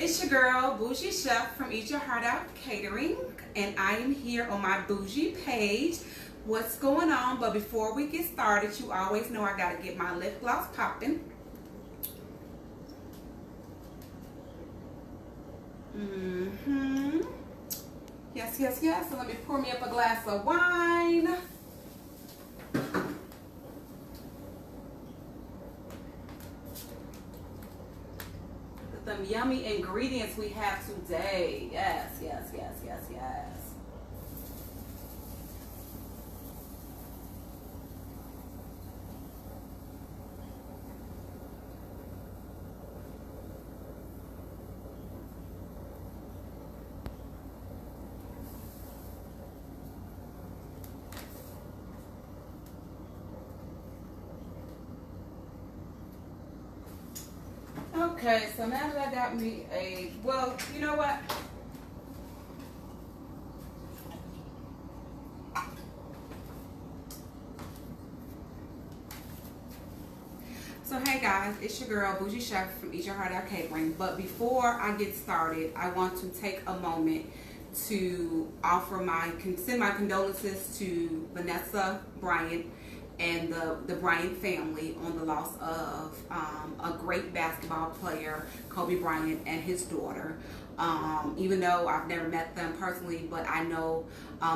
It's your girl, Bougie Chef from Eat Your Heart Out Catering, and I am here on my Bougie page. What's going on? But before we get started, you always know I gotta get my lip gloss popping. Yes, yes, yes. So let me pour me up a glass of wine. Some yummy ingredients we have today. Yes, yes, yes, yes, yes. Okay, so now that I got me a, well, you know what? So hey guys, it's your girl, Bougie Chef from Eat Your Heart Out Catering. But before I get started, I want to take a moment to send my condolences to Vanessa Bryant and the Bryant family on the loss of a great basketball player, Kobe Bryant, and his daughter. Even though I've never met them personally, but I know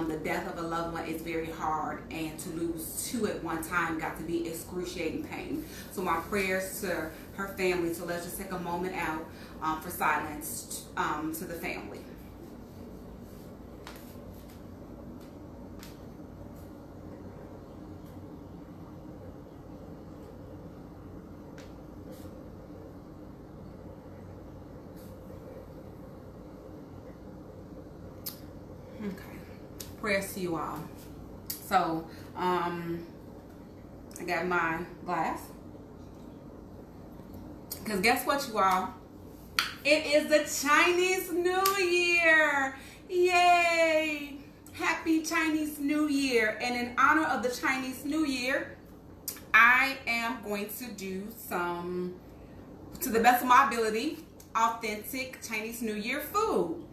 the death of a loved one is very hard, and to lose two at one time got to be excruciating pain. So my prayers to her family. So let's just take a moment out for silence to the family. Okay, prayers to you all. So, I got my glass. Because guess what, you all? It is the Chinese New Year. Yay! Happy Chinese New Year. And in honor of the Chinese New Year, I am going to do some, to the best of my ability, authentic Chinese New Year food.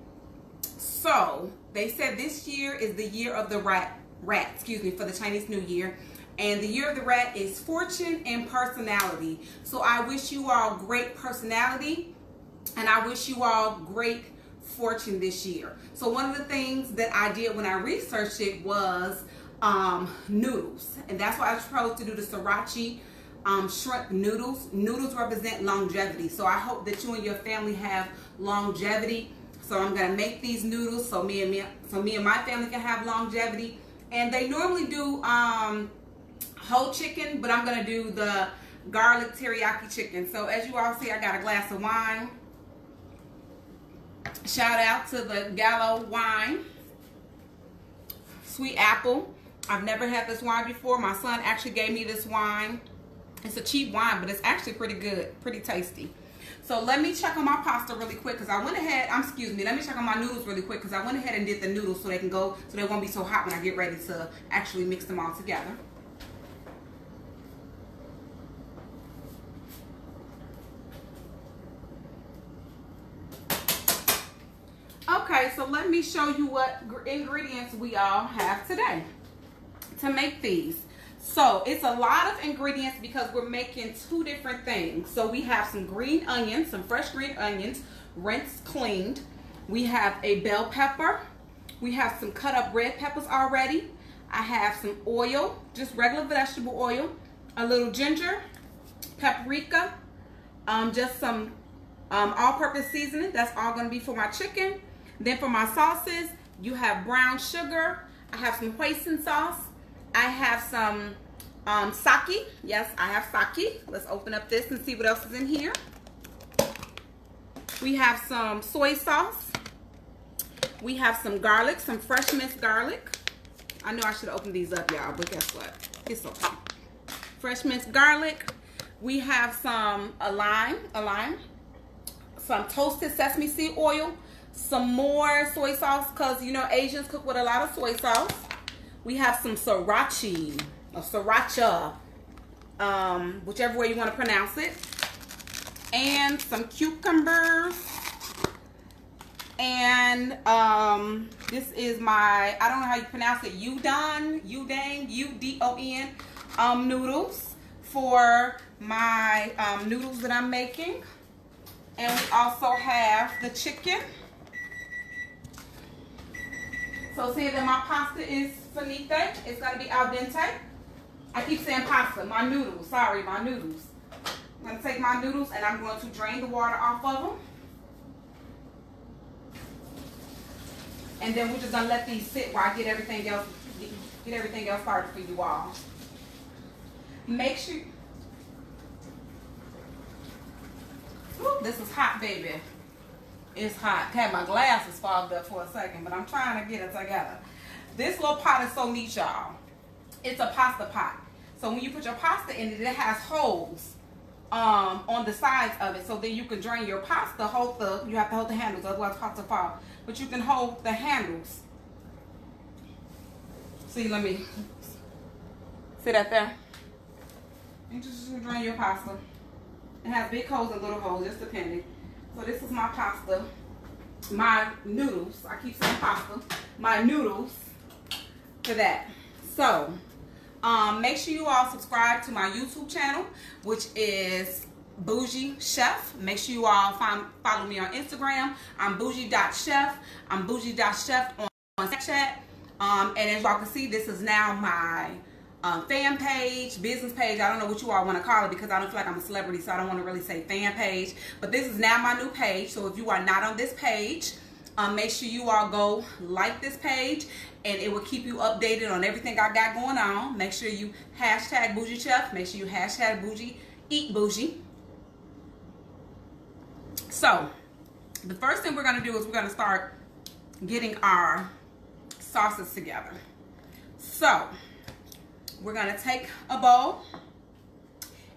So they said this year is the year of the rat, for the Chinese New Year. And the year of the rat is fortune and personality. So I wish you all great personality, and I wish you all great fortune this year. So one of the things that I did when I researched it was noodles. And that's why I chose to do the Sriracha shrimp noodles. Noodles represent longevity. So I hope that you and your family have longevity. So I'm gonna make these noodles so me and my family can have longevity. And they normally do whole chicken, but I'm gonna do the garlic teriyaki chicken. So as you all see, I got a glass of wine. Shout out to the Gallo wine. Sweet apple. I've never had this wine before. My son actually gave me this wine. It's a cheap wine, but it's actually pretty good, pretty tasty. So let me check on my pasta really quick because I went ahead, let me check on my noodles really quick because I went ahead and did the noodles so they can go, so they won't be so hot when I get ready to actually mix them all together. Okay, so let me show you what ingredients we all have today to make these. So it's a lot of ingredients because we're making two different things. So we have some green onions, some fresh green onions, rinsed, cleaned. We have a bell pepper. We have some cut up red peppers already. I have some oil, just regular vegetable oil, a little ginger, paprika, just some all-purpose seasoning. That's all gonna be for my chicken. Then for my sauces, you have brown sugar. I have some hoisin sauce. I have some sake. Yes, I have sake. Let's open up this and see what else is in here. We have some soy sauce. We have some garlic, some fresh minced garlic. I know I should have opened these up, y'all, but guess what? It's okay. Fresh minced garlic. We have some lime, some toasted sesame seed oil, some more soy sauce, because you know Asians cook with a lot of soy sauce. We have some sriracha, or sriracha, whichever way you want to pronounce it, and some cucumbers, And this is my, I don't know how you pronounce it, Udon noodles for my noodles that I'm making. And we also have the chicken. So see that my pasta is finite. It's gonna be al dente. I keep saying pasta, my noodles, sorry, my noodles. I'm gonna take my noodles and I'm going to drain the water off of them. And then we're just gonna let these sit while I get everything else started for you all. Make sure, ooh, this is hot, baby. It's hot. I had my glasses fogged up for a second, but I'm trying to get it together. This little pot is so neat, y'all. It's a pasta pot. So when you put your pasta in it, it has holes on the sides of it, so then you can drain your pasta. You have to hold the handles, otherwise pasta fall. But you can hold the handles. See, let me sit that there. And just drain your pasta. It has big holes and little holes, just depending. So this is my pasta, my noodles. I keep saying pasta, my noodles for that. So make sure you all subscribe to my YouTube channel, which is Bougie Chef. Make sure you all follow me on Instagram. I'm bougie.chef. I'm bougie.chef on Snapchat. And as y'all can see, this is now my fan page, business page. I don't know what you all want to call it because I don't feel like I'm a celebrity, so I don't want to really say fan page. But this is now my new page. So if you are not on this page, make sure you all go like this page, and it will keep you updated on everything I got going on. Make sure you hashtag Bougie Chef. Make sure you hashtag Bougie Eat Bougie. So the first thing we're going to do is we're going to start getting our sauces together. So we're going to take a bowl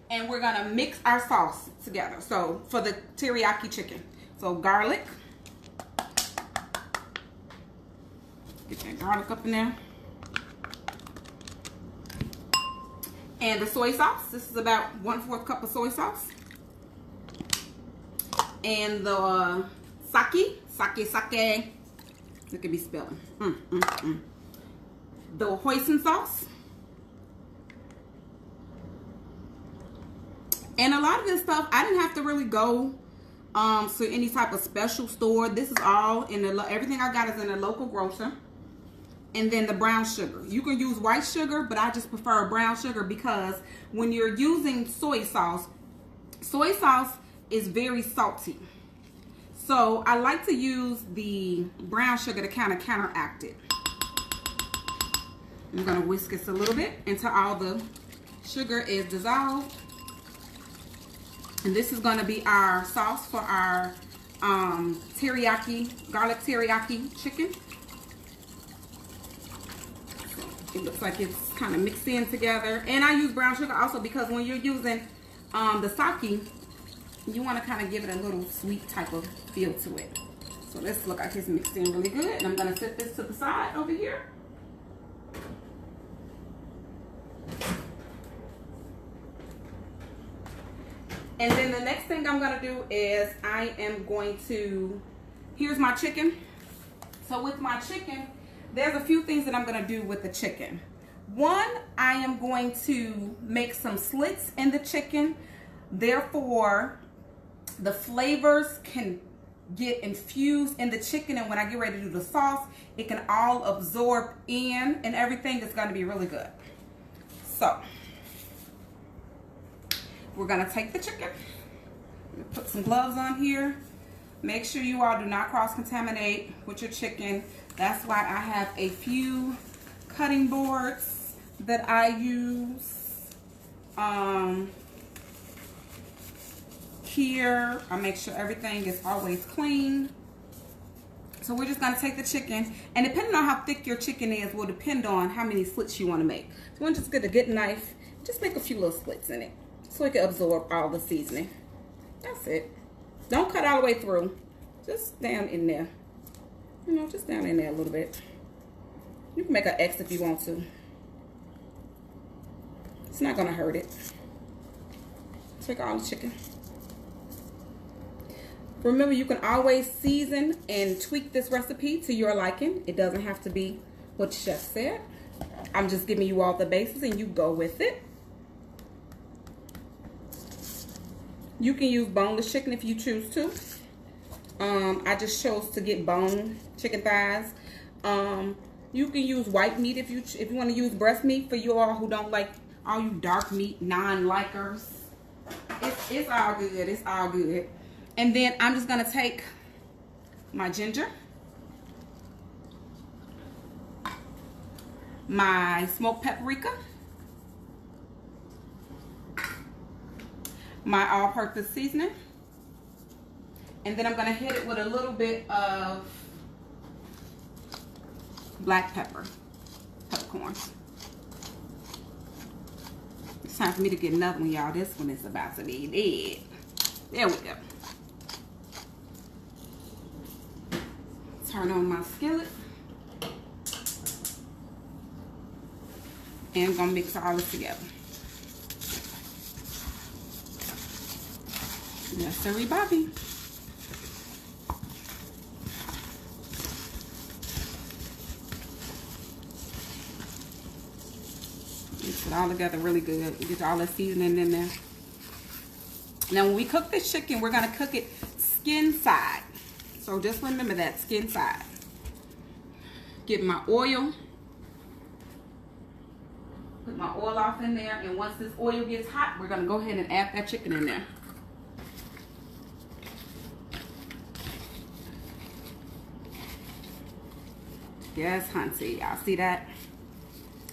and we're going to mix our sauce together. So for the teriyaki chicken, so garlic. Get that garlic up in there. And the soy sauce. This is about 1/4 cup of soy sauce. And the sake. Look at me spelling. The hoisin sauce. And a lot of this stuff, I didn't have to really go to any type of special store. This is all in the, everything I got is in a local grocer. And then the brown sugar. You can use white sugar, but I just prefer brown sugar because when you're using soy sauce is very salty. So I like to use the brown sugar to kind of counteract it. I'm gonna whisk this a little bit until all the sugar is dissolved. And this is gonna be our sauce for our teriyaki, garlic teriyaki chicken. It looks like it's kind of mixed in together. And I use brown sugar also because when you're using the sake, you want to kind of give it a little sweet type of feel to it. So this looks like it's mixed in really good. And I'm going to set this to the side over here. And then the next thing I'm going to do is I am going to, here's my chicken. So with my chicken, there's a few things that I'm going to do with the chicken. One, I am going to make some slits in the chicken. Therefore, the flavors can get infused in the chicken, and when I get ready to do the sauce, it can all absorb in and everything. Is going to be really good. So, we're going to take the chicken, put some gloves on here. Make sure you all do not cross-contaminate with your chicken. That's why I have a few cutting boards that I use. Here, I make sure everything is always clean. So we're just going to take the chicken, and depending on how thick your chicken is will depend on how many slits you want to make. So we're just get a good knife, just make a few little slits in it so it can absorb all the seasoning. That's it. Don't cut all the way through. Just down in there. You know, just down in there a little bit. You can make an X if you want to. It's not going to hurt it. Take all the chicken. Remember, you can always season and tweak this recipe to your liking. It doesn't have to be what chef said. I'm just giving you all the bases and you go with it. You can use boneless chicken if you choose to. I just chose to get bone chicken thighs. You can use white meat if you want to use breast meat for you all who don't like, all you dark meat non-likers. It's all good. It's all good. And then I'm just gonna take my ginger, my smoked paprika, my all-purpose seasoning, and then I'm gonna hit it with a little bit of black peppercorn. It's time for me to get another one, y'all. This one is about to be dead. There we go. Turn on my skillet. And I'm gonna mix all this together. Yes, sirree, Bobby. Mix it all together really good. Get all the seasoning in there. Now, when we cook this chicken, we're gonna cook it skin side. So just remember that, skin side. Get my oil. Put my oil off in there, and once this oil gets hot, we're gonna go ahead and add that chicken in there. Yes, hunty, y'all see that?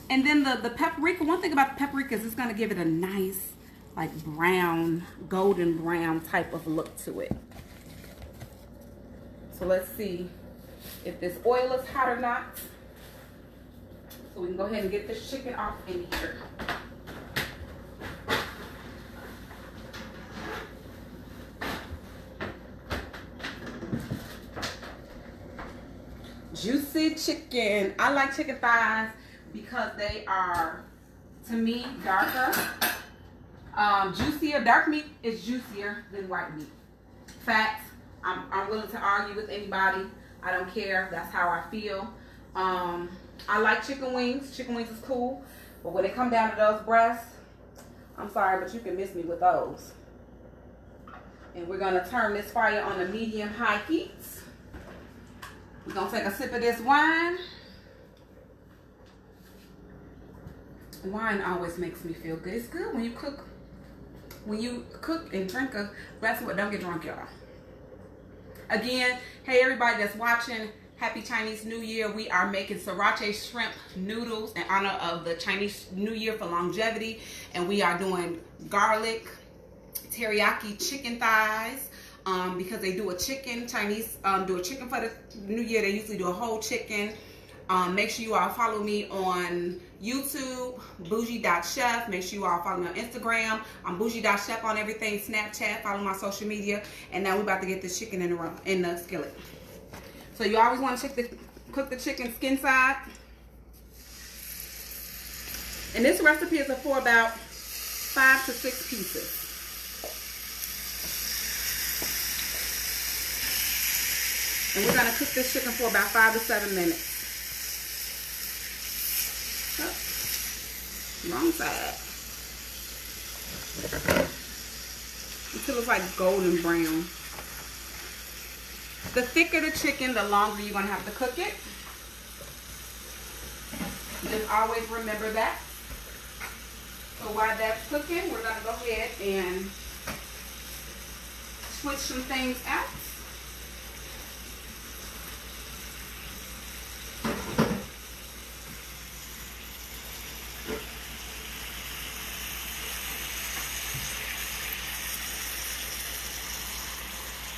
And then the paprika, one thing about the paprika is it's gonna give it a nice, like brown, golden brown type of look to it. So let's see if this oil is hot or not. So we can go ahead and get this chicken off in here. Juicy chicken. I like chicken thighs because they are, to me, darker. Juicier. Dark meat is juicier than white meat. Facts. I'm willing to argue with anybody. I don't care. That's how I feel. I like chicken wings. Chicken wings is cool. But when it come down to those breasts, I'm sorry, but you can miss me with those. And we're going to turn this fire on a medium-high heat. We're going to take a sip of this wine. Wine always makes me feel good. It's good when you cook. When you cook and drink a glass of water. Don't get drunk, y'all. Again, hey everybody that's watching, happy Chinese New Year. We are making Sriracha shrimp noodles in honor of the Chinese New Year for longevity. And we are doing garlic teriyaki chicken thighs because they do a chicken, Chinese do a chicken for the New Year. They usually do a whole chicken. Make sure you all follow me on YouTube, bougie.chef. Make sure you all follow me on Instagram. I'm bougie.chef on everything, Snapchat. Follow my social media. And now we're about to get this chicken in the skillet. So you always want to cook the chicken skin side. And this recipe is for about 5 to 6 pieces. And we're going to cook this chicken for about 5 to 7 minutes. Wrong side. Until it's like golden brown. The thicker the chicken, the longer you're going to have to cook it. Just always remember that. So while that's cooking, we're going to go ahead and switch some things out.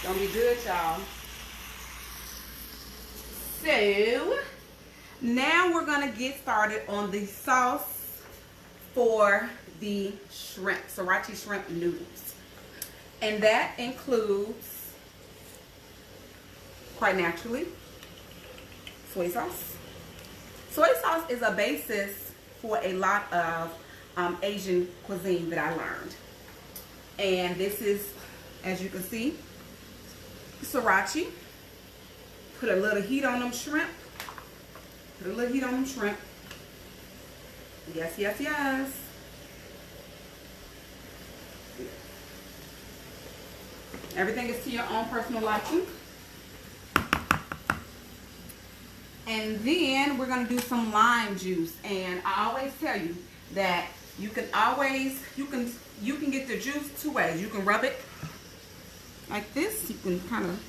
Gonna be good, y'all. So now we're gonna get started on the sauce for the shrimp, Sriracha shrimp noodles. And that includes, quite naturally, soy sauce. Soy sauce is a basis for a lot of Asian cuisine that I learned. And this is, as you can see, Sriracha. Put a little heat on them shrimp. Put a little heat on them shrimp. Yes, yes, yes. Everything is to your own personal liking. And then we're gonna do some lime juice. And I always tell you that you can get the juice two ways. You can rub it like this. You can kind of,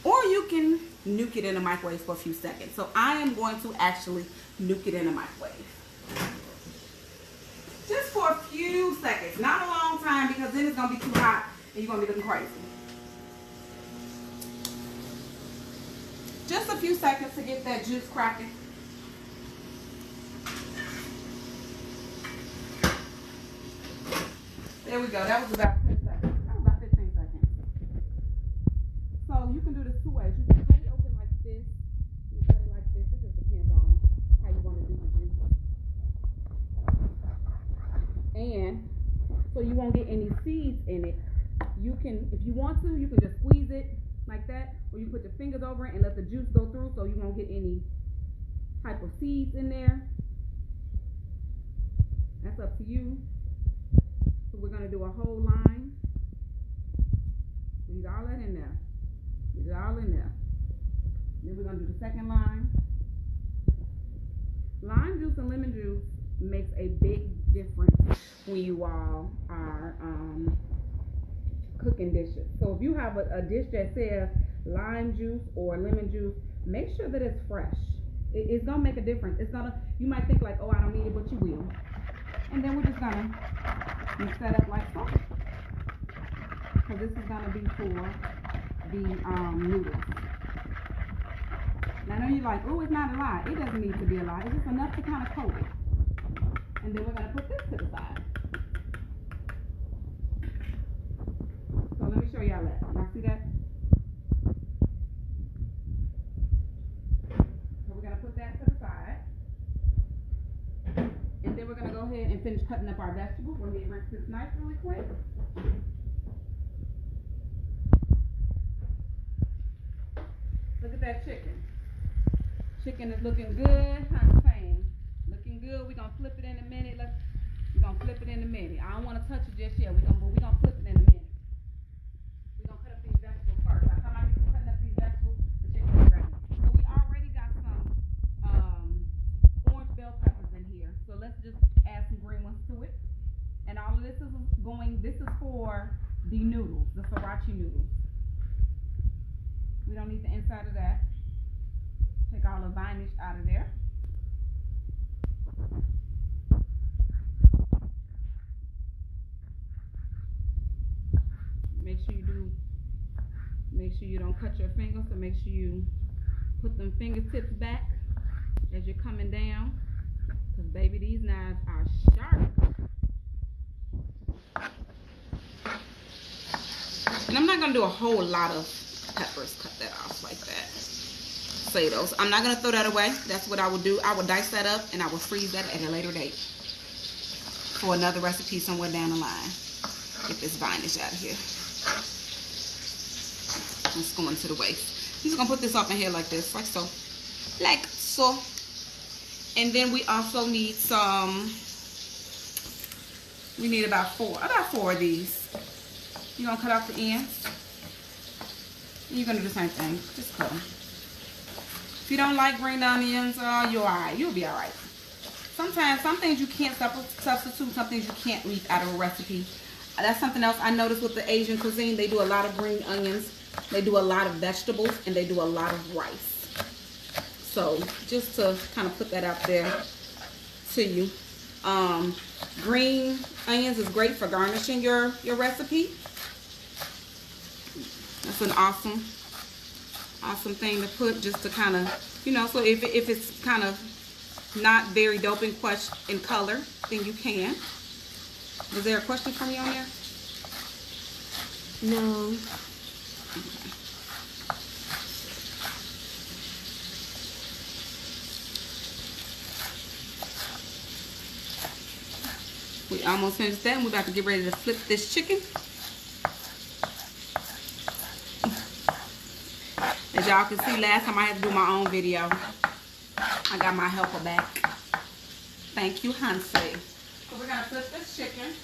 or you can nuke it in the microwave for a few seconds. So I am going to actually nuke it in the microwave. Just for a few seconds, not a long time, because then it's gonna be too hot and you're gonna be looking crazy. Just a few seconds to get that juice cracking. There we go. That was about 10 seconds. That was about 15 seconds. So you can do this two ways. You can cut it open like this. You can cut it like this. It just depends on how you want to do the juice. And so you won't get any seeds in it. You can, if you want to, you can just squeeze it like that, or you put your fingers over it and let the juice go through, so you won't get any type of seeds in there. That's up to you. So we're gonna do a whole line. Leave all that in there. Leave it all in there. Then we're gonna do the second line. Lime juice and lemon juice makes a big difference when you all are cooking dishes. So if you have a dish that says lime juice or lemon juice, make sure that it's fresh. It's gonna make a difference. You might think like, oh, I don't need it, but you will. And then we're just gonna mix that up like so. So this is gonna be for the noodles. Now I know you're like, oh, it's not a lot. It doesn't need to be a lot. It's just enough to kind of coat it. And then we're gonna put this to the side. So let me show y'all that. Y'all see that? So we're gonna put that to the side. And then we're gonna go ahead and finish cutting up our vegetables. Let me rinse this knife really quick. Look at that chicken. Chicken is looking good. I'm saying, looking good. We're gonna flip it in a minute. We're gonna flip it in a minute. I don't want to touch it just yet. We're gonna flip it in a minute. We're gonna cut up these vegetables first. By the time I get to cutting up these vegetables, the chicken is ready. So we already got some orange bell peppers in here. So let's just add some green ones to it. And all of this is for the noodles, the Sriracha noodles. We don't need the inside of that. Take all the garnish out of there. Make sure you don't cut your fingers, so make sure you put them fingertips back as you're coming down, because baby, these knives are sharp. And I'm not going to do a whole lot of peppers. Cut that off like that. Potatoes. I'm not going to throw that away. That's what I would do. I would dice that up and I will freeze that at a later date for another recipe somewhere down the line. Get this garnish out of here. Let's go into the waste. I'm just going to put this up in here like this, like so. Like so. And then we also need we need about four of these. You're going to cut off the ends. And you're going to do the same thing. Just cut them. If you don't like green onions, you're alright. You'll be alright. Sometimes, some things you can't substitute, some things you can't leave out of a recipe. That's something else I noticed with the Asian cuisine. They do a lot of green onions. They do a lot of vegetables. And they do a lot of rice. So, just to kind of put that out there to you. Green onions is great for garnishing your recipe. That's an awesome thing to put, just to kind of, so if it's kind of not very dope in color, then you can. Was there a question for me on there? No. Okay. We almost finished that, and we're about to get ready to flip this chicken. As y'all can see, last time I had to do my own video. I got my helper back. Thank you, Hansi. So we're gonna put this chicken.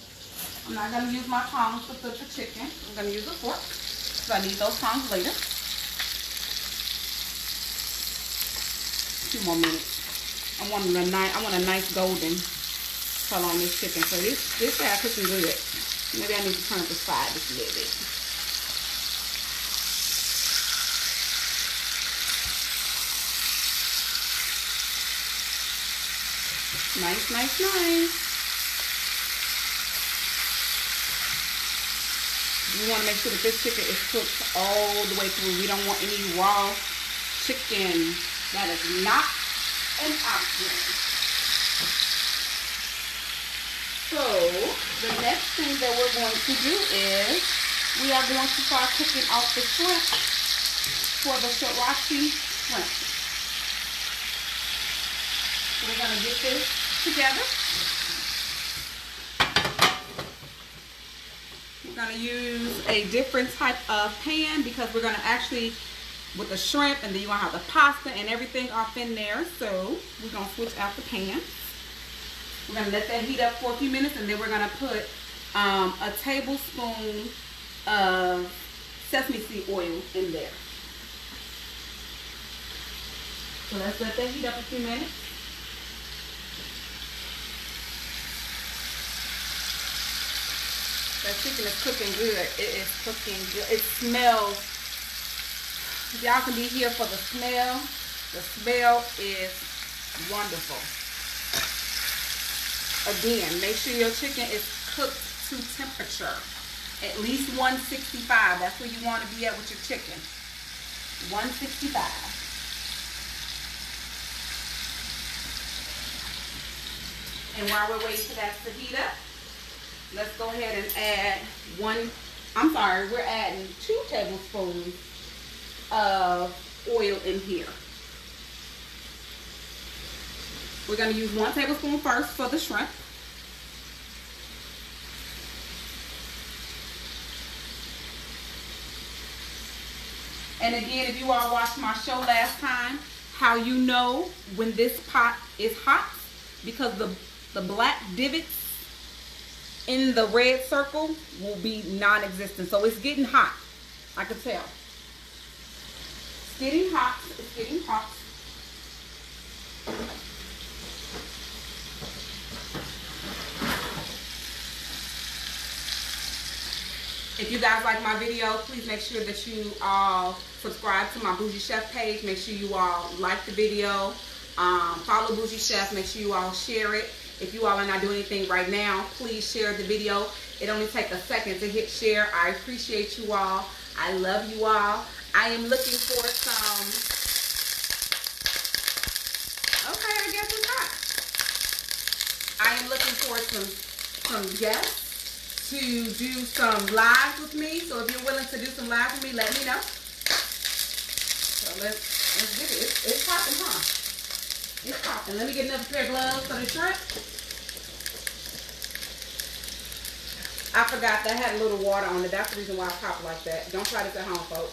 I'm not gonna use my tongs to put the chicken. I'm gonna use a fork. So I need those tongs later. 2 more minutes. I want a nice golden color on this chicken. So this side cooking good. Maybe I need to turn up the side just a little bit. Nice, nice, nice. You want to make sure that this chicken is cooked all the way through. We don't want any raw chicken. That is not an option. So, the next thing that we're going to do is we are going to start cooking off the shrimp for the sriracha shrimp. So we're going to get this together. We're going to use a different type of pan because we're going to actually, with the shrimp, and then you're going to have the pasta and everything off in there. So we're going to switch out the pan. We're going to let that heat up for a few minutes, and then we're going to put a tablespoon of sesame seed oil in there. So let's let that heat up a few minutes. That chicken is cooking good. It is cooking good. It smells. Y'all can be here for the smell. The smell is wonderful. Again, make sure your chicken is cooked to temperature. At least 165. That's where you want to be at with your chicken. 165. And while we're waiting for that to heat up, let's go ahead and add we're adding 2 tablespoons of oil in here. We're going to use 1 tablespoon first for the shrimp. And again, if you all watched my show last time, how you know when this pot is hot, because the black divots in the red circle will be non-existent. So it's getting hot. I can tell. It's getting hot. It's getting hot. If you guys like my video, please make sure that you all subscribe to my Bougie Chef page. Make sure you all like the video. Follow Bougie Chef. Make sure you all share it. If you all are not doing anything right now, please share the video. It only takes a second to hit share. I appreciate you all. I love you all. I am looking for some... Okay, I guess it's hot. I am looking for some guests to do some lives with me. So if you're willing to do some lives with me, let me know. So let's get it. It's popping, huh? It's popping. Let me get another pair of gloves for the shrimp. I forgot that had a little water on it. That's the reason why I popped like that. Don't try this at home, folks.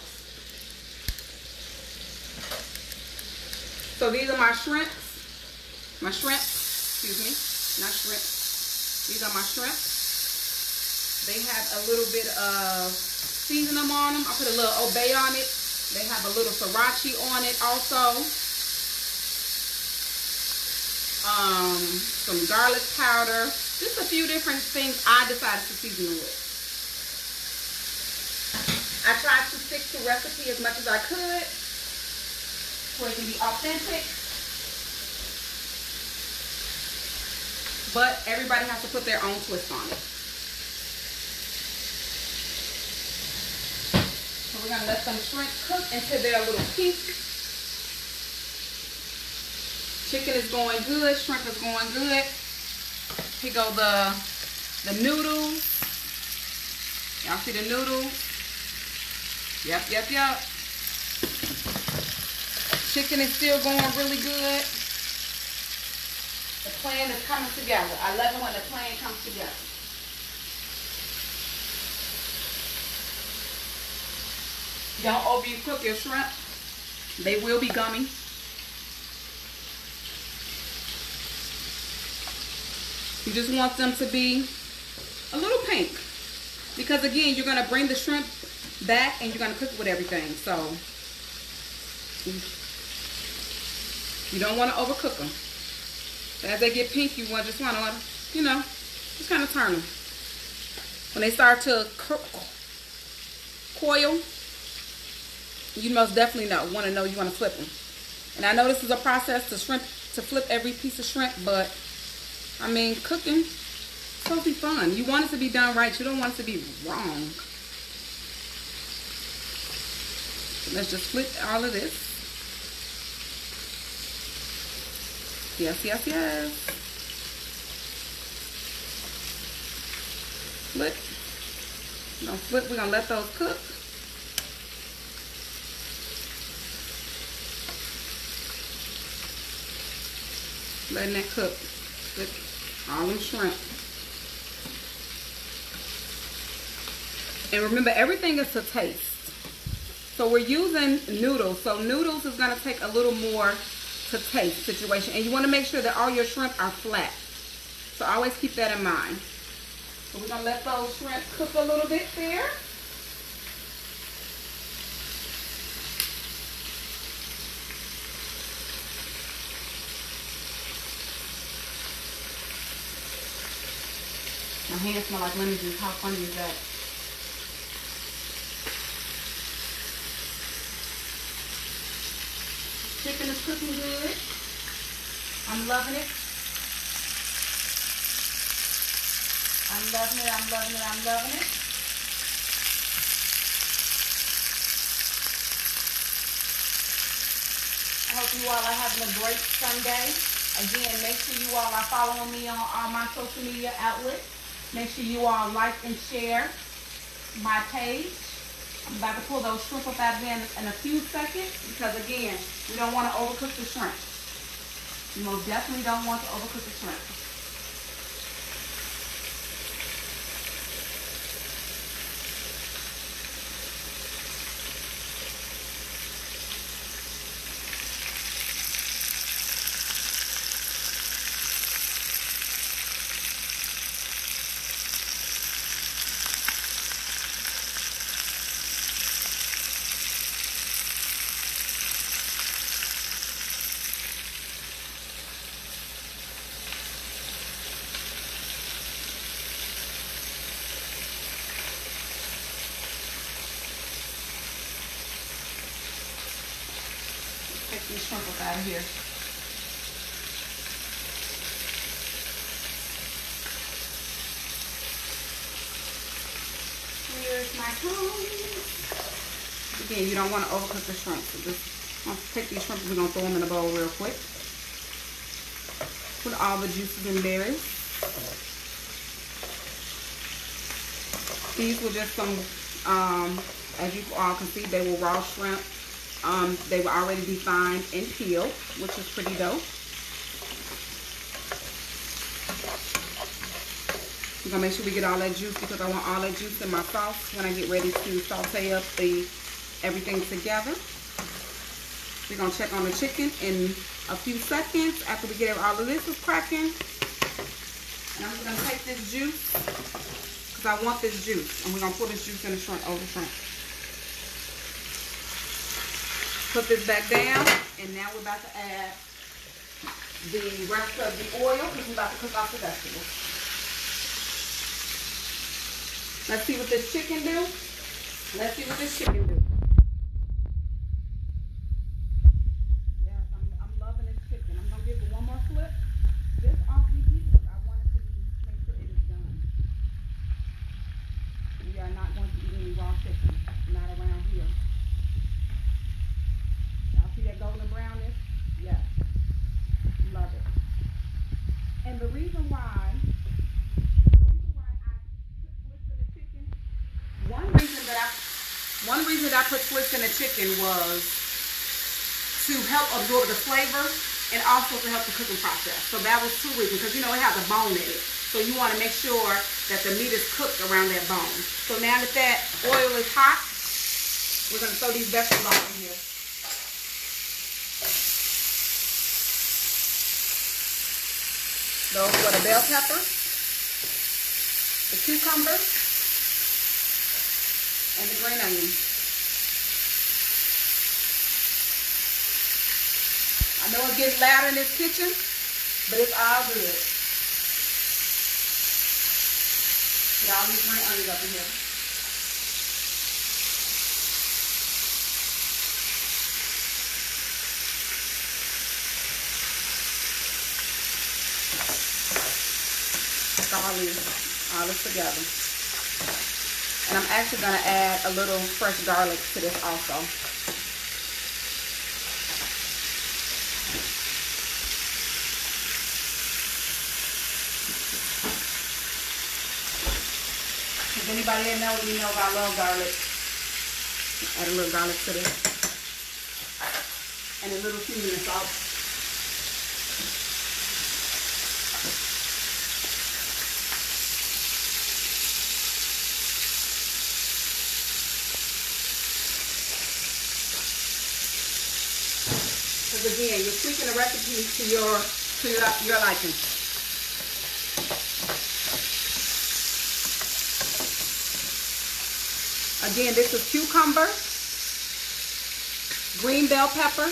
So these are my shrimps. My shrimp. Excuse me. Not shrimp. These are my shrimp. They have a little bit of seasoning on them. I put a little obey on it. They have a little sriracha on it also. Some garlic powder. Just a few different things I decided to season with. I tried to stick to recipe as much as I could so it can be authentic. But everybody has to put their own twist on it. So we're going to let them shrimp cook until they're a little pink. Chicken is going good. Shrimp is going good. Here go the noodles. Y'all see the noodles? Yep. Chicken is still going really good. The plan is coming together. I love it when the plan comes together. Don't overcook your shrimp. They will be gummy. You just want them to be a little pink. Because again, you're going to bring the shrimp back and you're going to cook it with everything. So, you don't want to overcook them. As they get pink, you just want to, you know, just kind of turn them. When they start to coil, you most definitely want to know you want to flip them. And I know this is a process to flip every piece of shrimp, but I mean, cooking is supposed to be fun. You want it to be done right. You don't want it to be wrong. So let's just flip all of this. Yes, yes, yes. Flip. We're gonna flip. We're gonna let those cook. Letting that cook. Flip all them shrimp. And remember, everything is to taste. So we're using noodles. So noodles is gonna take a little more to taste situation. And you want to make sure that all your shrimp are flat. So always keep that in mind. So we're going to let those shrimp cook a little bit there. My hands smell like lemon juice. How funny is that? Chicken is cooking good. I'm loving it. I'm loving it, I'm loving it, I'm loving it. I hope you all are having a great Sunday. Again, make sure you all are following me on all my social media outlets. Make sure you all like and share my page. I'm about to pull those shrimp up out of there in a few seconds because, again, we don't want to overcook the shrimp. You most definitely don't want to overcook the shrimp. Take these shrimp up out of here. Here's my home. Again, you don't want to overcook the shrimp. So just I'll take these shrimp and we're going to throw them in a bowl real quick. Put all the juices and berries. These were just some, as you all can see, they were raw shrimp. They were already defined and peeled, which is pretty dope. We're gonna make sure we get all that juice because I want all that juice in my sauce when I get ready to saute up everything together. We're gonna check on the chicken in a few seconds after we get all of this is cracking. And I'm just gonna take this juice because I want this juice, and we're gonna put this juice in the shrimp over shrimp. Put this back down, and now we're about to add the rest of the oil because we're about to cook off the vegetables. Let's see what this chicken do. Let's see what this chicken do. Yes, I'm loving this chicken. I'm gonna give it one more flip. This off the heat because I want it to be, make sure it is done. We are not going to eat any raw chicken, not around here. See that golden brownness? Yes. Love it. And the reason why I put twists in the chicken, one reason that I put twists in the chicken was to help absorb the flavor and also to help the cooking process. So that was two reasons, because you know it has a bone in it. So you want to make sure that the meat is cooked around that bone. So now that that oil is hot, we're going to throw these vegetables off in here. Those were the bell peppers, the cucumbers, and the green onion. I know it's getting loud in this kitchen, but it's all good. Get all these green onions up in here. All this together. And I'm actually going to add a little fresh garlic to this also. If anybody that knows me knows I love garlic. Add a little garlic to this. And a little seasoning salt. Again, you're tweaking the recipe to your liking. Again, this is cucumber, green bell pepper,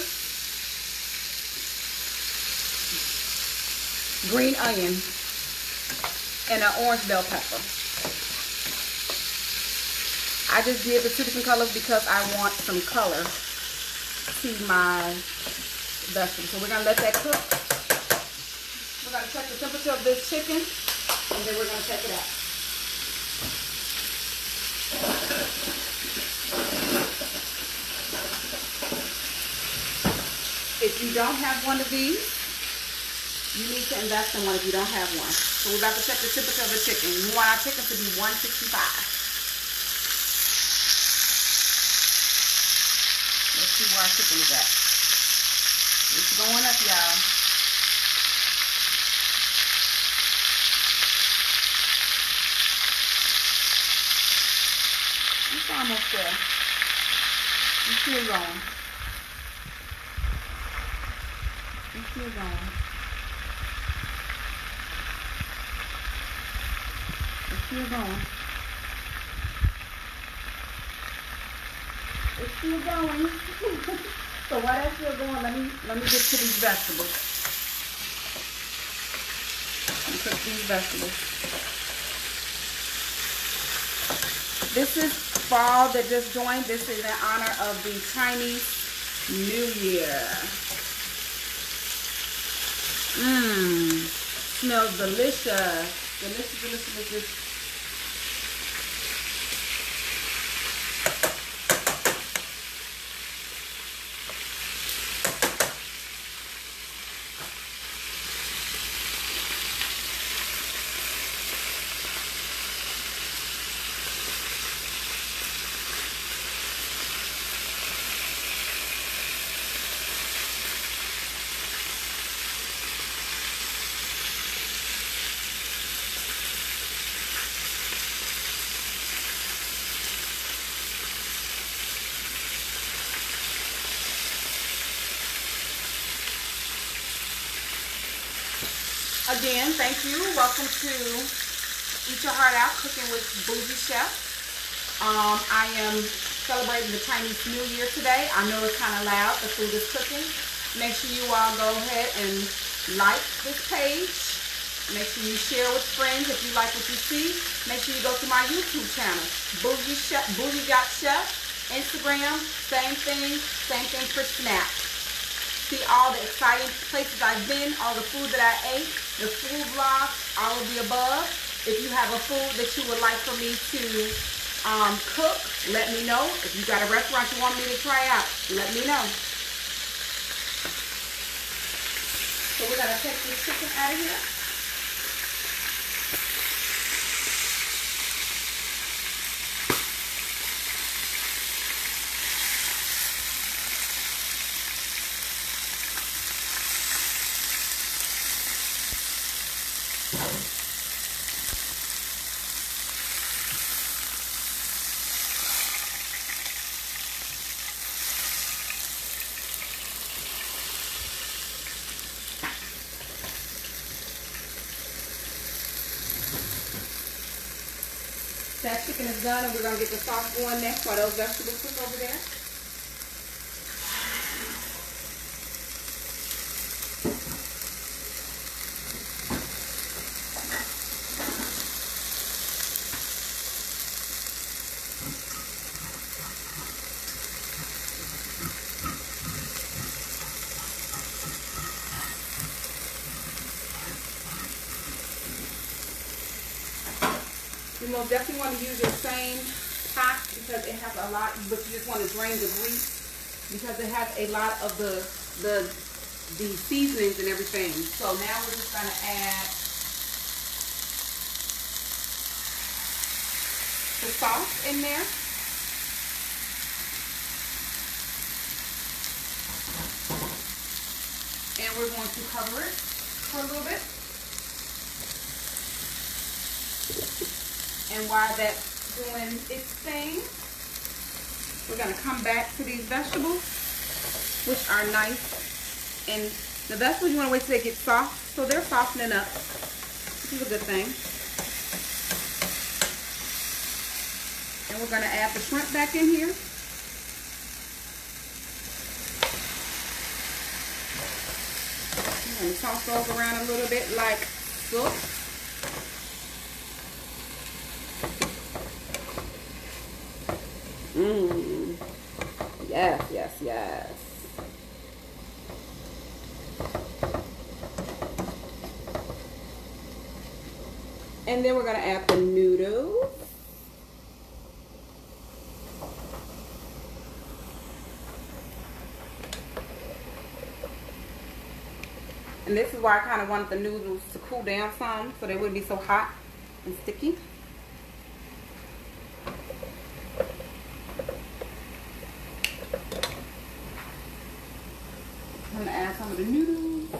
green onion, and an orange bell pepper. I just did the two different colors because I want some color to my vegetables. So we're going to let that cook. We're going to check the temperature of this chicken, and then we're going to take it out. If you don't have one of these, you need to invest in one if you don't have one. So we're about to check the temperature of the chicken. We want our chicken to be 165. Let's see where our chicken is at. It's going up, y'all. It's almost there. It's still going. It's still going. It's still going. It's still going. So while that's still going, let me get to these vegetables. Let me cook these vegetables. This is fall that just joined. This is in honor of the Chinese New Year. Smells delicious. Delicious, delicious, delicious. Again, thank you. Welcome to Eat Your Heart Out, Cooking with Bougie Chef. I am celebrating the Chinese New Year today. I know it's kind of loud. The food is cooking. Make sure you all go ahead and like this page. Make sure you share with friends if you like what you see. Make sure you go to my YouTube channel, Bougie Chef, Bougie.Chef. Instagram, same thing for snaps. See all the exciting places I've been, all the food that I ate, the food vlogs, all of the above. If you have a food that you would like for me to cook, let me know. If you got a restaurant you want me to try out, let me know. So we're going to take this chicken out of here. that chicken is done, and we're going to get the sauce going next while those vegetables cook over there. You most definitely want to use your same pot because it has a lot, but you just want to drain the grease because it has a lot of the seasonings and everything. So now we're just going to add the sauce in there. And we're going to cover it for a little bit. And while that's doing its thing, we're going to come back to these vegetables, which are nice. And the vegetables, you want to wait till they get soft. So they're softening up, which is a good thing. And we're going to add the shrimp back in here. I'm going to toss those around a little bit like so. Yes, yes, yes. And then we're going to add the noodles. And this is why I kind of wanted the noodles to cool down some so they wouldn't be so hot and sticky. I'm going to add some of the noodles.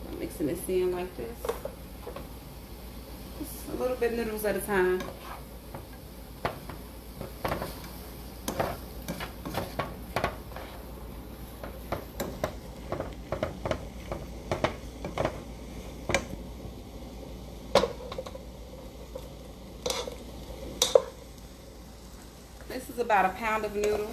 I'm mixing this in like this. Just a little bit noodles at a time. This is about a pound of noodles.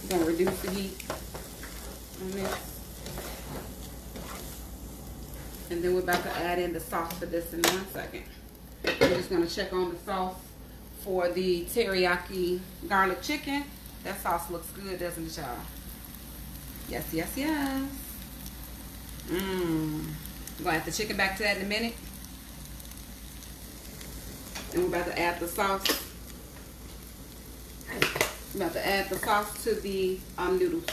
I'm going to reduce the heat on this. And then we're about to add in the sauce for this in 1 second. We're just going to check on the sauce for the teriyaki garlic chicken. That sauce looks good, doesn't it, y'all? Yes, yes, yes. We're going to add the chicken back to that in a minute. And we're about to add the sauce. We're about to add the sauce to the noodles.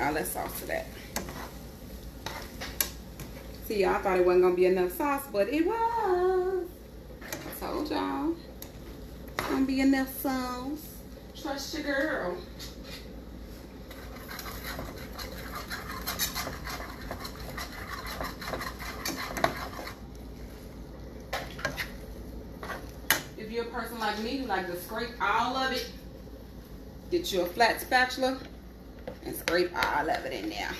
All that sauce to that. See, y'all, I thought it wasn't gonna be enough sauce, but it was. I told y'all it's gonna be enough sauce. Trust your girl. If you're a person like me who like to scrape all of it, get you a flat spatula and scrape all of it in there.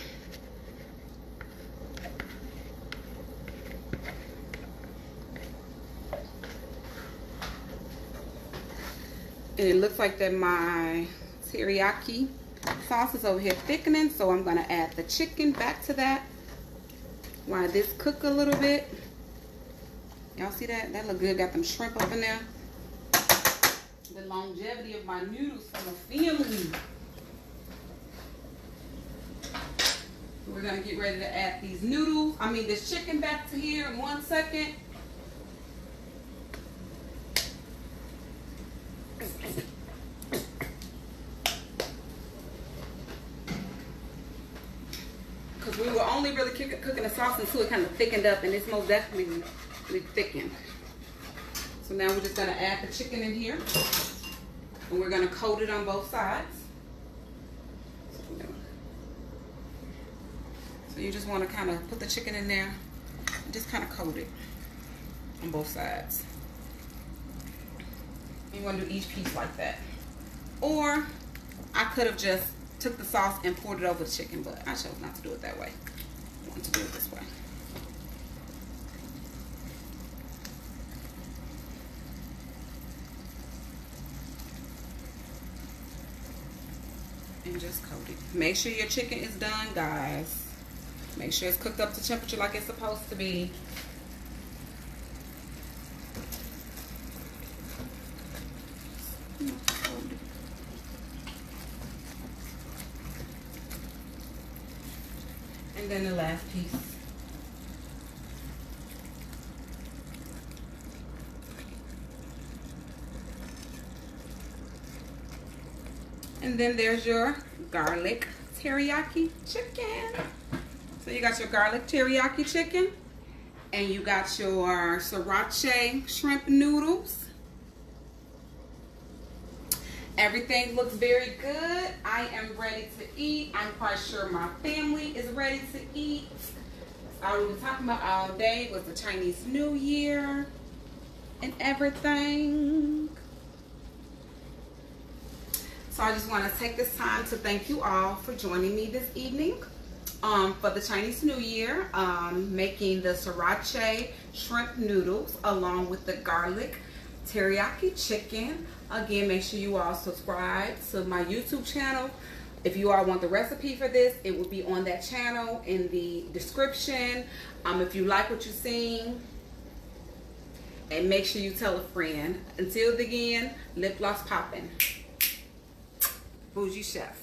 And it looks like that my teriyaki sauce is over here thickening, so I'm gonna add the chicken back to that while this cook a little bit. Y'all see that? That look good. Got them shrimp up in there. the longevity of my noodles from a family. We're gonna get ready to add these noodles. This chicken back to here in 1 second. Because we were only really cooking the sauce until it kind of thickened up, and it's most definitely thickened. So now we're just gonna add the chicken in here, and we're gonna coat it on both sides. So you just want to kind of put the chicken in there and just kind of coat it on both sides. You want to do each piece like that. Or I could have just took the sauce and poured it over the chicken, but I chose not to do it that way. I want to do it this way. And just coat it. Make sure your chicken is done, guys. Make sure it's cooked up to temperature like it's supposed to be. And then the last piece. And then there's your garlic teriyaki chicken. So you got your garlic teriyaki chicken, and you got your sriracha shrimp noodles. Everything looks very good. I am ready to eat. I'm quite sure my family is ready to eat. All we were talking about all day was the Chinese New Year and everything. So I just want to take this time to thank you all for joining me this evening for the Chinese New Year, making the sriracha shrimp noodles along with the garlic teriyaki chicken. Again, make sure you all subscribe to my YouTube channel. If you all want the recipe for this, it will be on that channel in the description. If you like what you're seeing, and make sure you tell a friend. Until again, lip gloss popping. Bougie Chef.